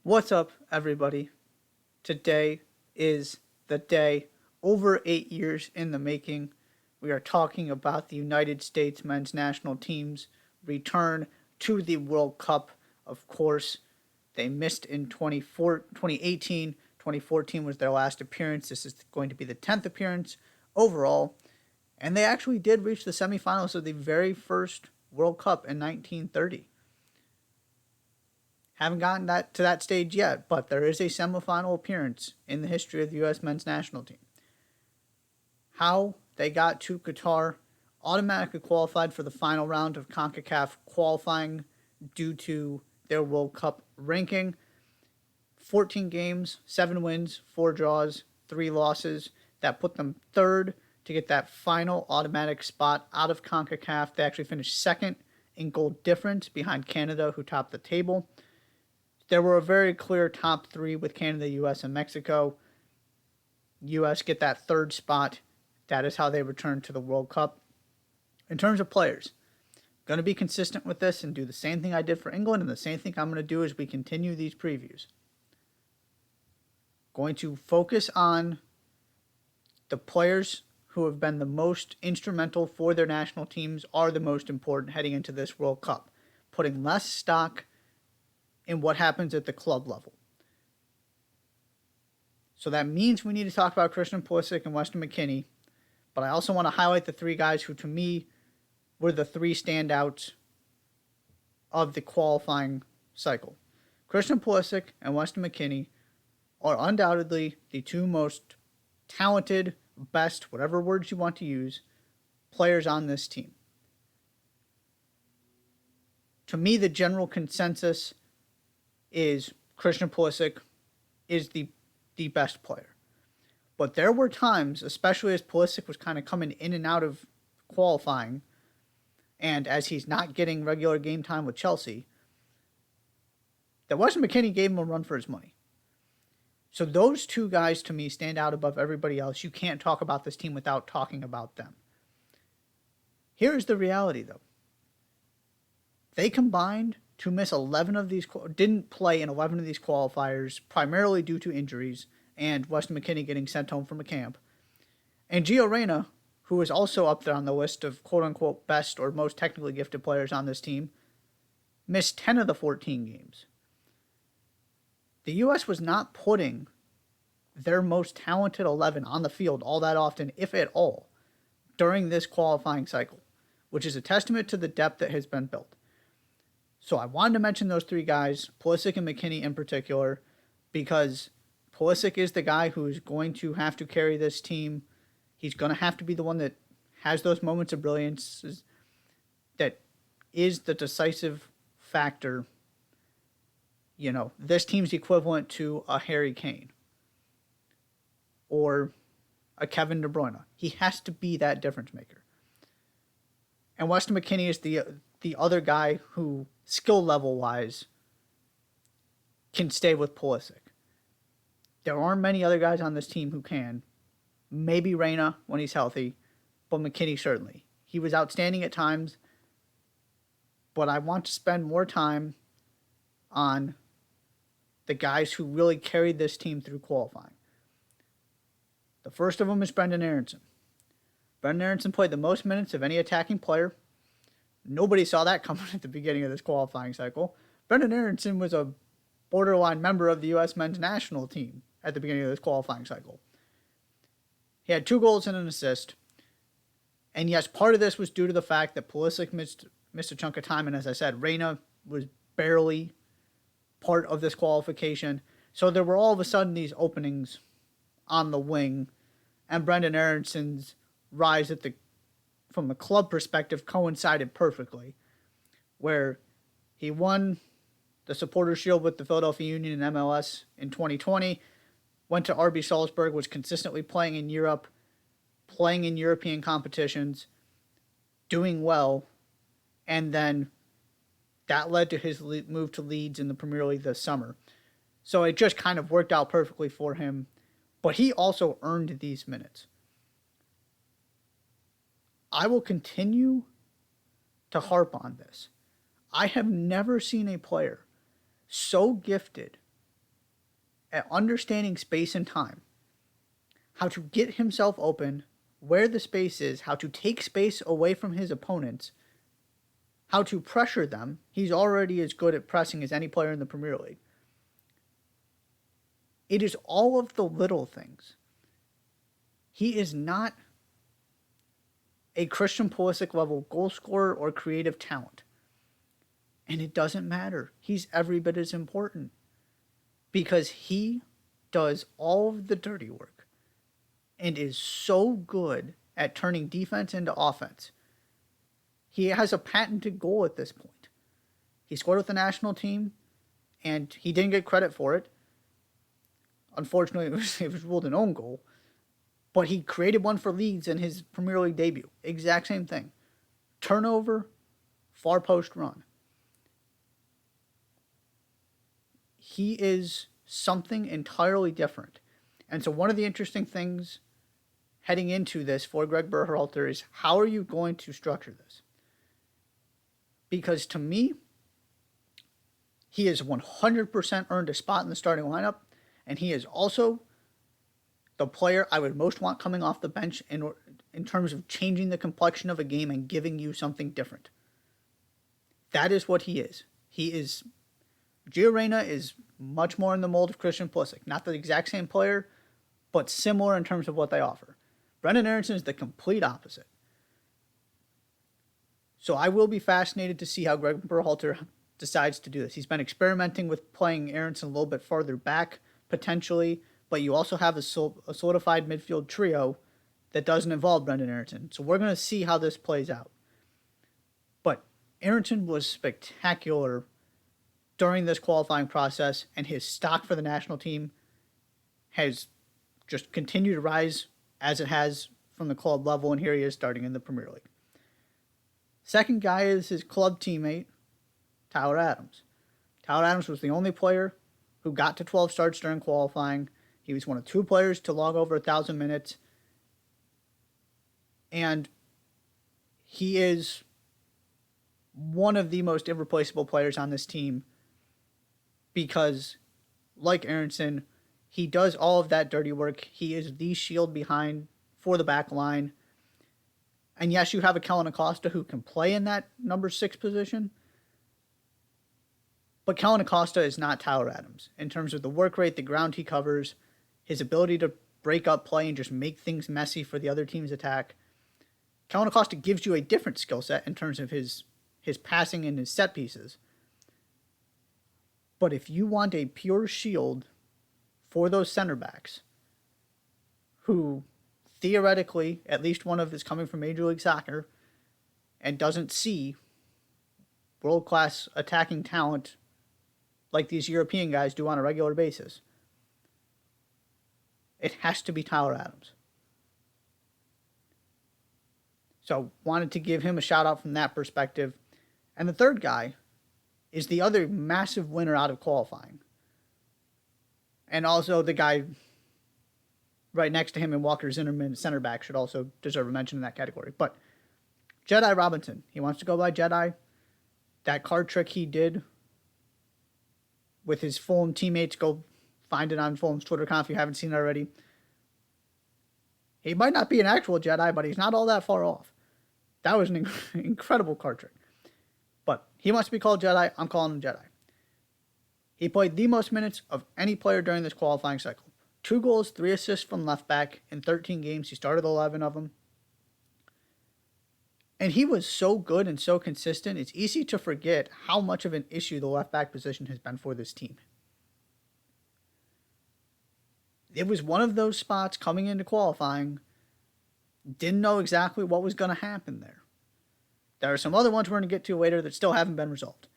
What's up, everybody? Today is the day, over 8 years in the making. We are talking about the United States men's national team's return to the World Cup. Of course, they missed in 2018. 2014 was their last appearance. This is going to be the 10th appearance overall. And they actually did reach the semifinals of the very first World Cup in 1930. Haven't gotten to that stage yet, but there is a semifinal appearance in the history of the U.S. men's national team. How they got to Qatar, automatically qualified for the final round of CONCACAF qualifying due to their World Cup ranking. 14 games, 7 wins, 4 draws, 3 losses. That put them third to get that final automatic spot out of CONCACAF. They actually finished second in goal difference behind Canada, who topped the table. There were a very clear top 3 with Canada, US, and Mexico. US get that third spot. That is how they return to the World Cup. In terms of players, going to be consistent with this and do the same thing I did for England, and the same thing I'm going to do as we continue these previews. Going to focus on the players who have been the most instrumental for their national teams, are the most important heading into this World Cup, putting less stock in what happens at the club level. So that means we need to talk about Christian Pulisic and Weston McKinney, but I also want to highlight the 3 guys who, to me, were the 3 standouts of the qualifying cycle. Christian Pulisic and Weston McKinney are undoubtedly the 2 most talented, best, whatever words you want to use, players on this team. To me, the general consensus is Christian Pulisic is the best player. But there were times, especially as Pulisic was kind of coming in and out of qualifying, and as he's not getting regular game time with Chelsea, that Weston McKinney gave him a run for his money. So those 2 guys, to me, stand out above everybody else. You can't talk about this team without talking about them. Here's the reality, though. They combined to miss 11 of these, didn't play in 11 of these qualifiers, primarily due to injuries, and Weston McKinney getting sent home from a camp. And Gio Reyna, who is also up there on the list of quote-unquote best or most technically gifted players on this team, missed 10 of the 14 games. The U.S. was not putting their most talented 11 on the field all that often, if at all, during this qualifying cycle, which is a testament to the depth that has been built. So I wanted to mention those 3 guys, Pulisic and McKinney in particular, because Pulisic is the guy who is going to have to carry this team. He's going to have to be the one that has those moments of brilliance, that is the decisive factor. You know, this team's equivalent to a Harry Kane or a Kevin De Bruyne. He has to be that difference maker. And Weston McKinney is the other guy who, skill level wise, can stay with Pulisic. There aren't many other guys on this team who can. Maybe Reyna when he's healthy, but McKinney certainly. He was outstanding at times, but I want to spend more time on the guys who really carried this team through qualifying. The first of them is Brenden Aronson. Brenden Aronson played the most minutes of any attacking player. Nobody saw that coming at the beginning of this qualifying cycle. Brenden Aronson was a borderline member of the U.S. men's national team at the beginning of this qualifying cycle. He had 2 goals and an assist. And yes, part of this was due to the fact that Pulisic missed a chunk of time. And as I said, Reyna was barely part of this qualification. So there were all of a sudden these openings on the wing. And Brenden Aronson's rise from a club perspective coincided perfectly, where he won the Supporters' Shield with the Philadelphia Union and MLS in 2020, went to RB Salzburg, was consistently playing in Europe, playing in European competitions, doing well, and then that led to his move to Leeds in the Premier League this summer. So it just kind of worked out perfectly for him, but he also earned these minutes. I will continue to harp on this. I have never seen a player so gifted at understanding space and time, how to get himself open, where the space is, how to take space away from his opponents, how to pressure them. He's already as good at pressing as any player in the Premier League. It is all of the little things. He is not a Christian Pulisic level goal scorer or creative talent. And it doesn't matter. He's every bit as important. Because he does all of the dirty work and is so good at turning defense into offense. He has a patented goal at this point. He scored with the national team, and he didn't get credit for it. Unfortunately, it was ruled an own goal. But he created one for Leeds in his Premier League debut. Exact same thing. Turnover, far post run. He is something entirely different. And so one of the interesting things heading into this for Greg Berhalter is, how are you going to structure this? Because to me, he has 100% earned a spot in the starting lineup, and he is also the player I would most want coming off the bench in terms of changing the complexion of a game and giving you something different. That is what he is. Gio Reyna is much more in the mold of Christian Pulisic. Not the exact same player, but similar in terms of what they offer. Brendan Aronson is the complete opposite. So I will be fascinated to see how Greg Berhalter decides to do this. He's been experimenting with playing Aronson a little bit farther back, potentially, but you also have a solidified midfield trio that doesn't involve Brendan Aronson. So we're going to see how this plays out. But Aronson was spectacular during this qualifying process, and his stock for the national team has just continued to rise as it has from the club level, and here he is starting in the Premier League. Second guy is his club teammate, Tyler Adams. Tyler Adams was the only player who got to 12 starts during qualifying. He was one of 2 players to log over 1,000 minutes. And he is one of the most irreplaceable players on this team because, like Aronson, he does all of that dirty work. He is the shield behind for the back line. And yes, you have a Kellen Acosta who can play in that number 6 position. But Kellen Acosta is not Tyler Adams in terms of the work rate, the ground he covers, his ability to break up play and just make things messy for the other team's attack. Kellen Acosta gives you a different skill set in terms of his passing and his set pieces. But if you want a pure shield for those center backs, who theoretically, at least one of is coming from Major League Soccer and doesn't see world-class attacking talent like these European guys do on a regular basis, it has to be Tyler Adams. So wanted to give him a shout out from that perspective. And the third guy is the other massive winner out of qualifying. And also the guy right next to him in Walker Zimmerman, center back, should also deserve a mention in that category. But Jedi Robinson, he wants to go by Jedi. That card trick he did with his Fulham teammates, go find it on Fulham's Twitter account if you haven't seen it already. He might not be an actual Jedi, but he's not all that far off. That was an incredible card trick. But he wants to be called Jedi. I'm calling him Jedi. He played the most minutes of any player during this qualifying cycle. 2 goals, 3 assists from left back in 13 games. He started 11 of them. And he was so good and so consistent, it's easy to forget how much of an issue the left back position has been for this team. It was one of those spots coming into qualifying, didn't know exactly what was going to happen there. There are some other ones we're going to get to later that still haven't been resolved.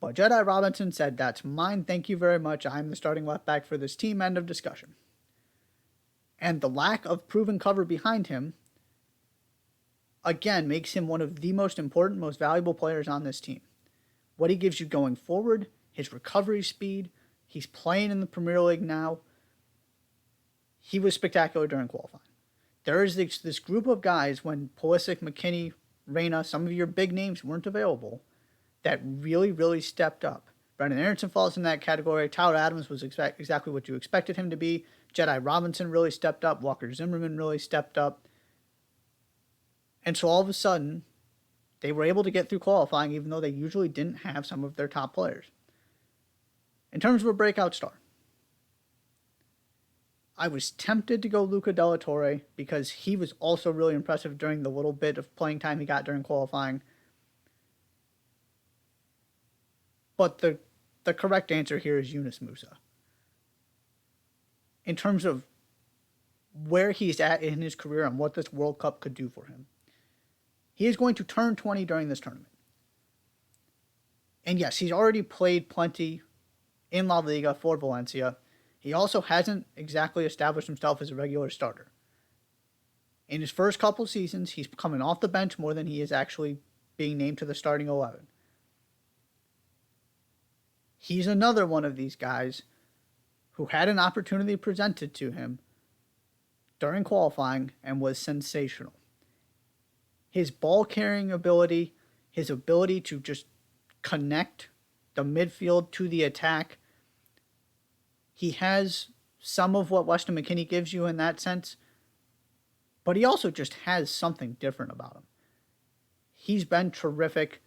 But Jedi Robinson said, "That's mine, thank you very much. I'm the starting left back for this team," end of discussion. And the lack of proven cover behind him, again, makes him one of the most important, most valuable players on this team. What he gives you going forward, his recovery speed, he's playing in the Premier League now. He was spectacular during qualifying. There is this group of guys when Pulisic, Mckinney, Reyna, some of your big names weren't available, that really, really stepped up Brenden Aronson falls in that category. Tyler Adams was exactly what you expected him to be. Jedi Robinson really stepped up. Walker Zimmerman really stepped up. And so all of a sudden, they were able to get through qualifying even though they usually didn't have some of their top players. In terms of a breakout star, I was tempted to go Luca Della Torre because he was also really impressive during the little bit of playing time he got during qualifying. But the correct answer here is Eunice Musa. In terms of where he's at in his career and what this World Cup could do for him. He is going to turn 20 during this tournament. And yes, he's already played plenty in La Liga for Valencia. He also hasn't exactly established himself as a regular starter. In his first couple seasons, he's coming off the bench more than he is actually being named to the starting 11. He's another one of these guys who had an opportunity presented to him during qualifying and was sensational. His ball carrying ability, his ability to just connect the midfield to the attack, he has some of what Weston McKinney gives you in that sense, but he also just has something different about him. He's been terrific.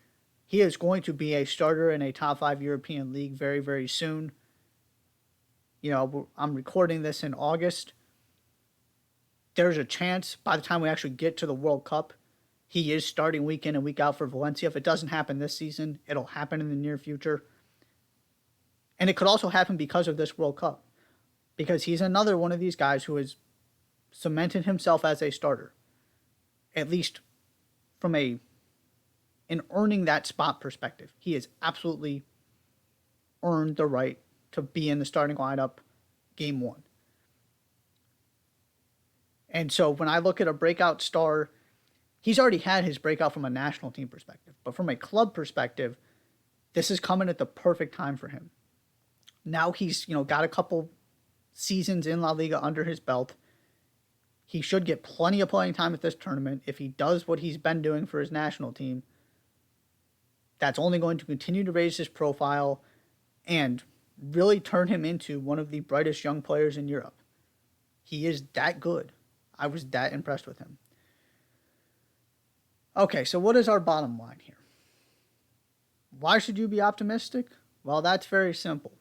He is going to be a starter in a top 5 European league very, very soon. You know, I'm recording this in August. There's a chance by the time we actually get to the World Cup, he is starting week in and week out for Valencia. If it doesn't happen this season, it'll happen in the near future. And it could also happen because of this World Cup. Because he's another one of these guys who has cemented himself as a starter. At least from an earning that spot perspective. He has absolutely earned the right to be in the starting lineup game one. And so when I look at a breakout star, he's already had his breakout from a national team perspective. But from a club perspective, this is coming at the perfect time for him. Now he's, got a couple seasons in La Liga under his belt. He should get plenty of playing time at this tournament. If he does what he's been doing for his national team, that's only going to continue to raise his profile and really turn him into one of the brightest young players in Europe. He is that good. I was that impressed with him. Okay, so what is our bottom line here? Why should you be optimistic? Well, that's very simple.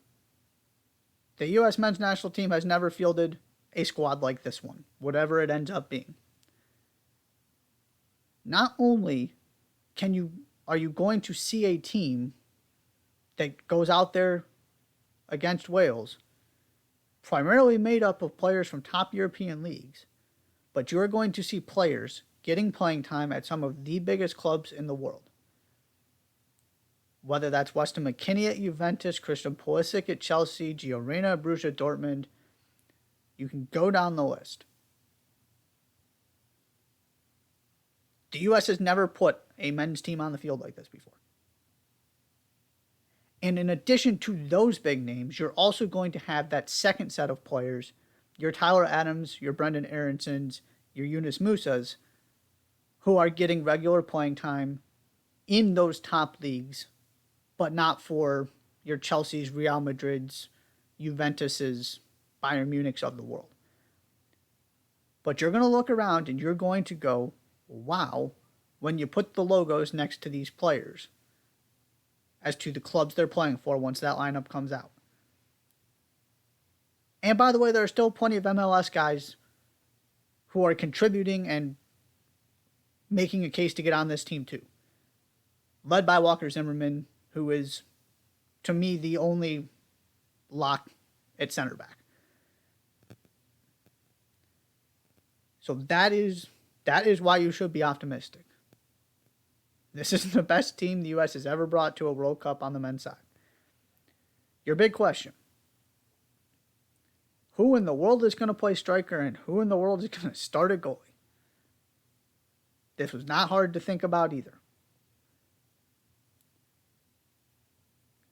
The U.S. men's national team has never fielded a squad like this one, whatever it ends up being. Not only are you going to see a team that goes out there against Wales, primarily made up of players from top European leagues, but you're going to see players getting playing time at some of the biggest clubs in the world. Whether that's Weston McKinney at Juventus, Christian Pulisic at Chelsea, Gio Reyna at Borussia Dortmund, you can go down the list. The U.S. has never put a men's team on the field like this before. And in addition to those big names, you're also going to have that second set of players, your Tyler Adams, your Brenden Aronsons, your Eunice Musas, who are getting regular playing time in those top leagues, but not for your Chelsea's, Real Madrid's, Juventus's, Bayern Munich's of the world. But you're going to look around and you're going to go, wow, when you put the logos next to these players as to the clubs they're playing for once that lineup comes out. And by the way, there are still plenty of MLS guys who are contributing and making a case to get on this team too. Led by Walker Zimmerman, who is, to me, the only lock at center back. So that is why you should be optimistic. This is the best team the U.S. has ever brought to a World Cup on the men's side. Your big question: who in the world is going to play striker and who in the world is going to start a goalie? This was not hard to think about either.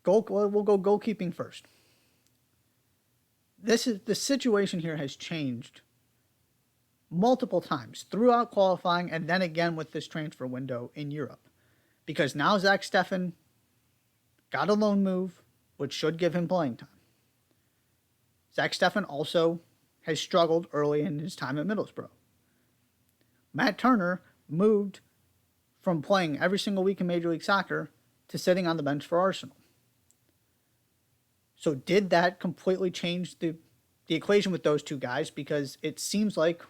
We'll go goalkeeping first. The situation here has changed multiple times throughout qualifying and then again with this transfer window in Europe. Because now Zach Steffen got a loan move which should give him playing time. Zach Steffen also has struggled early in his time at Middlesbrough. Matt Turner moved from playing every single week in Major League Soccer to sitting on the bench for Arsenal. So did that completely change the equation with those two guys? Because it seems like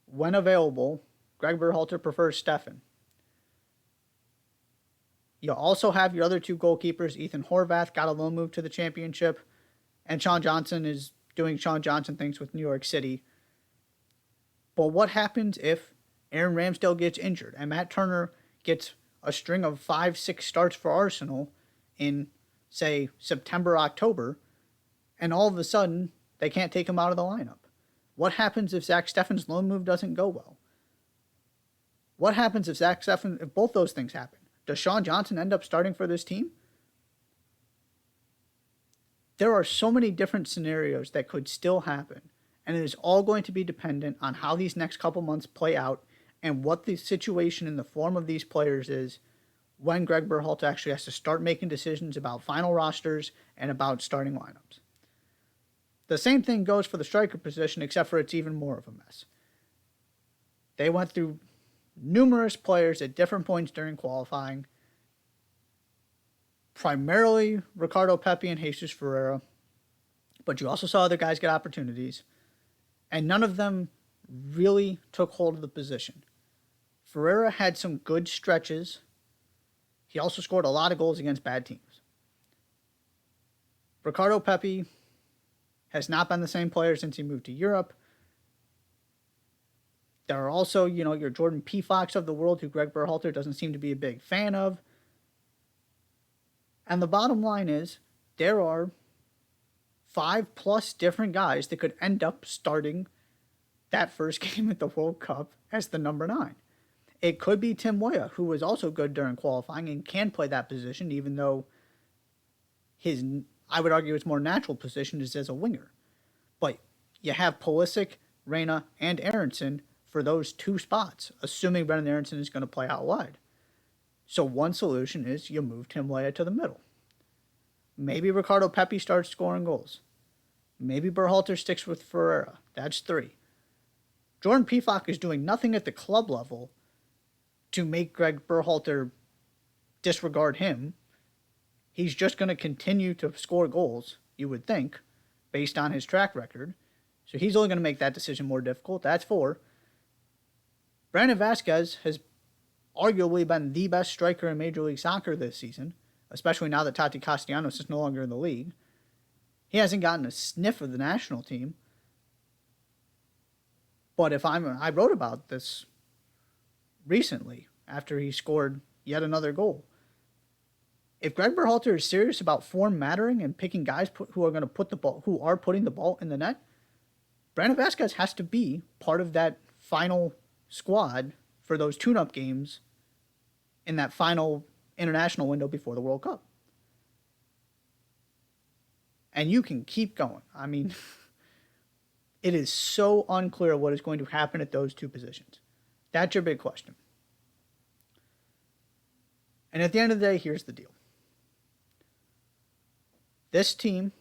when available, Greg Berhalter prefers Steffen. You also have your other two goalkeepers. Ethan Horvath got a loan move to the Championship, and Sean Johnson is doing Sean Johnson things with New York City. But what happens if Aaron Ramsdale gets injured and Matt Turner gets a string of 5-6 starts for Arsenal in, say, September, October, and all of a sudden they can't take him out of the lineup? What happens if Zach Steffen's loan move doesn't go well? What happens if if both those things happen? Does Sean Johnson end up starting for this team? There are so many different scenarios that could still happen, and it is all going to be dependent on how these next couple months play out and what the situation in the form of these players is when Greg Berhalter actually has to start making decisions about final rosters and about starting lineups. The same thing goes for the striker position, except for it's even more of a mess. They went through numerous players at different points during qualifying, primarily Ricardo Pepi and Jesus Ferreira, but you also saw other guys get opportunities, and none of them really took hold of the position. Ferreira had some good stretches. He also scored a lot of goals against bad teams. Ricardo Pepi has not been the same player since he moved to Europe. There are also, your Jordan Peafox of the world, who Greg Berhalter doesn't seem to be a big fan of. And the bottom line is, there are 5+ different guys that could end up starting that first game at the World Cup as the number 9. It could be Tim Weah, who was also good during qualifying and can play that position, even though I would argue his more natural position is as a winger. But you have Pulisic, Reyna, and Aronson for those 2 spots, assuming Brendan Aronson is going to play out wide. So one solution is you move Tim Weah to the middle. Maybe Ricardo Pepi starts scoring goals. Maybe Berhalter sticks with Ferreira. That's 3. Jordan Peafox is doing nothing at the club level to make Greg Berhalter disregard him. He's just going to continue to score goals, you would think, based on his track record. So he's only going to make that decision more difficult. That's 4. Brandon Vasquez has arguably been the best striker in Major League Soccer this season, especially now that Tati Castellanos is no longer in the league. He hasn't gotten a sniff of the national team. But I wrote about this recently after he scored yet another goal. If Greg Berhalter is serious about form mattering and picking guys who are putting the ball in the net, Brandon Vasquez has to be part of that final squad for those tune-up games in that final international window before the World Cup. And you can keep going. I mean, it is so unclear what is going to happen at those 2 positions. That's your big question. And at the end of the day, here's the deal. This team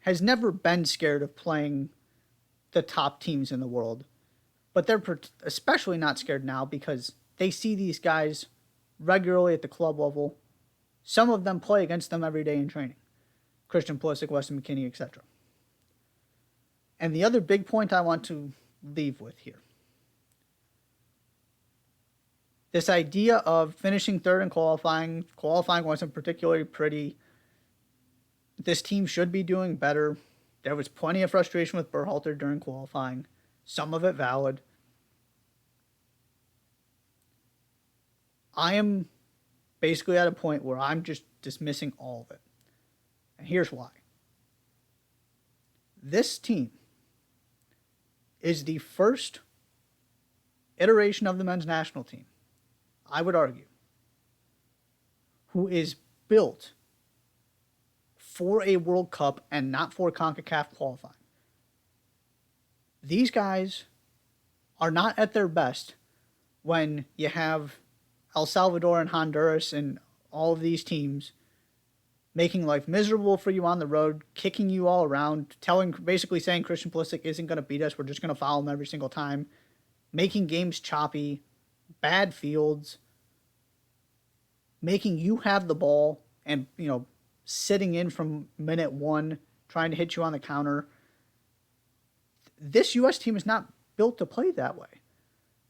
has never been scared of playing the top teams in the world, but they're especially not scared now because they see these guys regularly at the club level. Some of them play against them every day in training. Christian Pulisic, Weston McKinney, etc. And the other big point I want to leave with here. This idea of finishing 3rd in qualifying wasn't particularly pretty. This team should be doing better. There was plenty of frustration with Berhalter during qualifying, some of it valid. I am basically at a point where I'm just dismissing all of it. And here's why. This team is the first iteration of the men's national team, I would argue, who is built for a World Cup and not for CONCACAF qualifying. These guys are not at their best when you have El Salvador and Honduras and all of these teams making life miserable for you on the road, kicking you all around, basically saying Christian Pulisic isn't going to beat us, we're just going to foul him every single time, making games choppy, bad fields, making you have the ball and, sitting in from minute one, trying to hit you on the counter. This U.S. team is not built to play that way.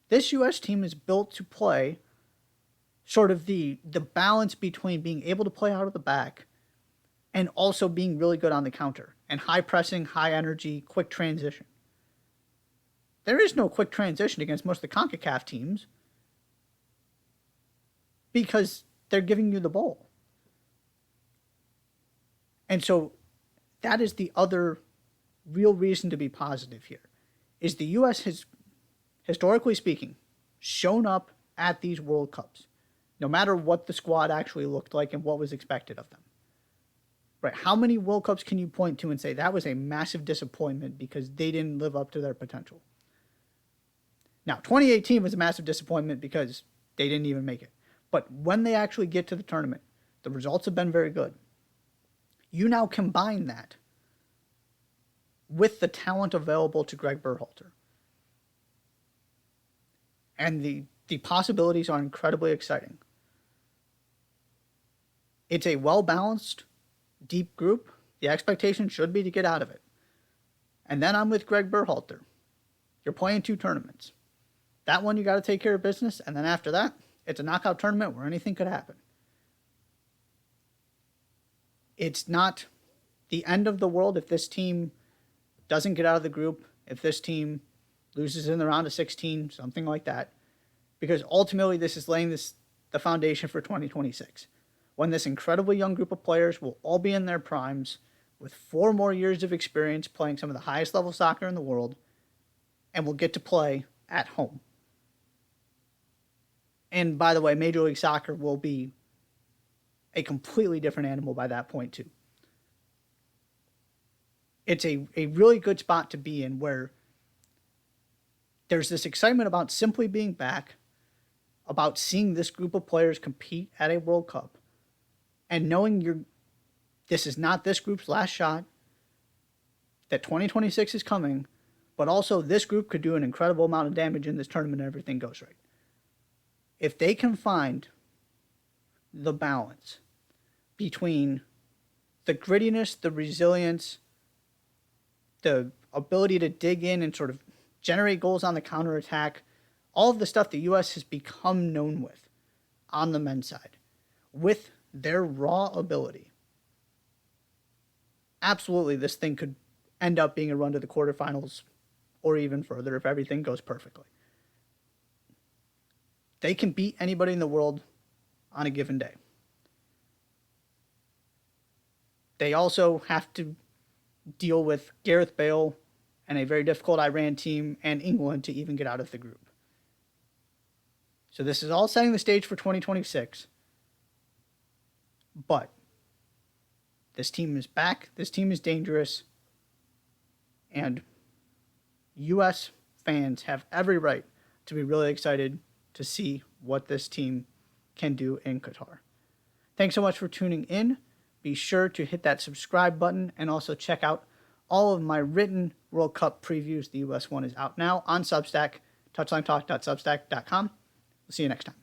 This U.S. team is built to play sort of the balance between being able to play out of the back and also being really good on the counter and high pressing, high energy, quick transition. There is no quick transition against most of the CONCACAF teams because they're giving you the ball. And so that is the other real reason to be positive here, is the U.S. has, historically speaking, shown up at these World Cups, no matter what the squad actually looked like and what was expected of them. Right? How many World Cups can you point to and say that was a massive disappointment because they didn't live up to their potential? Now, 2018 was a massive disappointment because they didn't even make it. But when they actually get to the tournament, the results have been very good. You now combine that with the talent available to Greg Berhalter. And the possibilities are incredibly exciting. It's a well-balanced, deep group. The expectation should be to get out of it. And then I'm with Greg Berhalter. You're playing 2 tournaments. That one you got to take care of business, and then after that, it's a knockout tournament where anything could happen. It's not the end of the world if this team doesn't get out of the group, if this team loses in the round of 16, something like that, because ultimately this is laying the foundation for 2026, when this incredibly young group of players will all be in their primes with 4 more years of experience playing some of the highest level soccer in the world, and will get to play at home. And by the way, Major League Soccer will be a completely different animal by that point too. It's a really good spot to be in, where there's this excitement about simply being back, about seeing this group of players compete at a World Cup, and knowing this is not this group's last shot, that 2026 is coming, but also this group could do an incredible amount of damage in this tournament and everything goes right. If they can find the balance between the grittiness, the resilience, the ability to dig in and sort of generate goals on the counterattack, all of the stuff the U.S. has become known with on the men's side, with their raw ability, absolutely this thing could end up being a run to the quarterfinals or even further if everything goes perfectly. They can beat anybody in the world on a given day. They also have to deal with Gareth Bale and a very difficult Iran team and England to even get out of the group. So this is all setting the stage for 2026. But this team is back. This team is dangerous. And U.S. fans have every right to be really excited to see what this team can do in Qatar. Thanks so much for tuning in. Be sure to hit that subscribe button and also check out all of my written World Cup previews. The U.S. one is out now on Substack, touchlinetalk.substack.com. We'll see you next time.